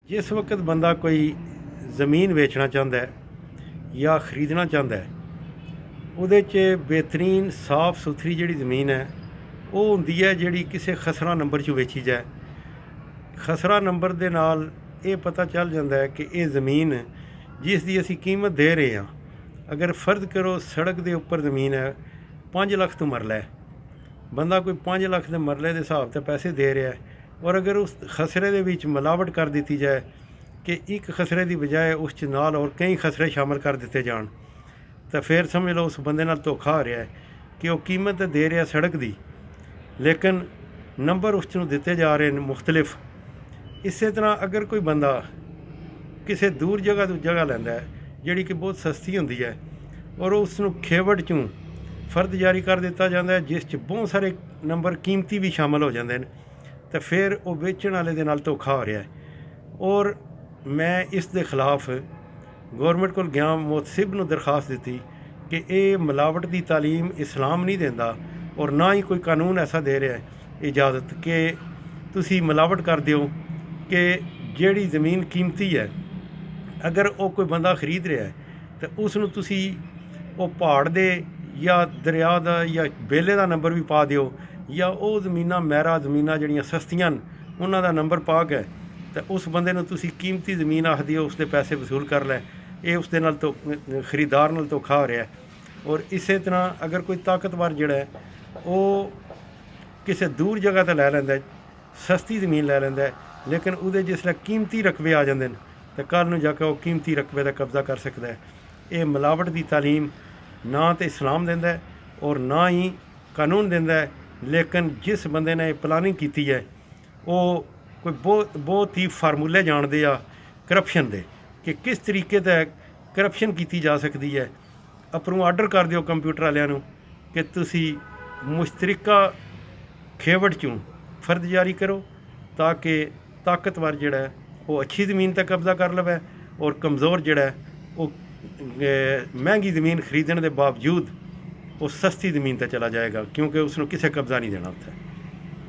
जिस वक्त बंदा कोई ज़मीन बेचना चाहता है या खरीदना चाहता है ਉਹਦੇ 'ਚ बेहतरीन साफ सुथरी जी ज़मीन है वो होंदी है जिहड़ी किसी खसरा नंबर 'ਚ ਵੇਚੀ जाए। खसरा नंबर ਦੇ ਨਾਲ ਇਹ पता चल जाता है कि ये ज़मीन जिस दी असी कीमत दे रहे हैं, अगर फर्ज करो सड़क के उपर ज़मीन है 5 लाख तो मरला है, बंदा कोई 5 लाख के मरले के हिसाब से पैसे दे रहा है और अगर उस खसरे के विच मिलावट कर दी जाए कि एक खसरे की बजाय उस च नाल और कई खसरे शामिल कर दिते जान तो फिर समझ लो उस बंदे नाल धोखा हो रहा है कि वह कीमत दे रहा सड़क की लेकिन नंबर उस दिते जा रहे हैं मुख्तलिफ। इस तरह अगर कोई बंदा किसी दूर जगह तो जगह लैंदा है जिहड़ी कि बहुत सस्ती होंदी है और उसनूं खेवड़ चों फर्द जारी कर दिता जाता है जिस च बहुत सारे नंबर कीमती भी शामिल हो जाते हैं तो फिर वो बेचण वाले दे नाल धोखा हो रहा है। और मैं इस दे खिलाफ गौरमेंट को गया मोतसिब नूं दरखास्त दी कि ये मिलावट की तालीम इस्लाम नहीं देंदा और ना ही कोई कानून ऐसा दे रहा है इजाज़त कि तुसी मिलावट कर दिओ कि जिहड़ी ज़मीन कीमती है अगर वो कोई बंदा खरीद रहा है तो उसनूं तुसी वो पहाड़ दे या दरिया का या बेले का नंबर भी पा दिओ या वो ज़मीनां मैरा ज़मीनां जिहड़ियां सस्तियां उन्हां दा नंबर पा के तो उस बंदे नूं तुसी कीमती ज़मीन आख दिओ उसके पैसे वसूल कर लै। ये उसके नाल तो खरीदार नाल धोखा हो रहा है। और इस तरह अगर कोई ताकतवर जिहड़ा है वो किसी दूर जगह तो लै लैंदा सस्ती ज़मीन लै लैंदा लेकिन उहदे जिसलै कीमती रकबे आ जाते हैं तो कल नूं जाके वो कीमती रकबे का कब्जा कर सकता है। ये मिलावट की तालीम ना तो इस्लाम देंदा है और ना ही कानून देंदा है, लेकिन जिस बंदे ने प्लानिंग की है वो कोई बहुत ही फार्मूले जानते आ करप्शन दे कि किस तरीके से करप्शन की जा सकती है। अपनों आर्डर कर दिओ कंप्यूटर वालियां नूं कि तुसी मुश्तरका खेवड़ चों फर्द जारी करो ताकि ताकतवर जिहड़ा है वो अच्छी ज़मीन पर कब्जा कर लवे और कमज़ोर जिहड़ा है वो महंगी ज़मीन खरीदने के बावजूद वो सस्ती ज़मीन पर चला जाएगा क्योंकि उसनूं किसी कब्जा नहीं देना उत्थे।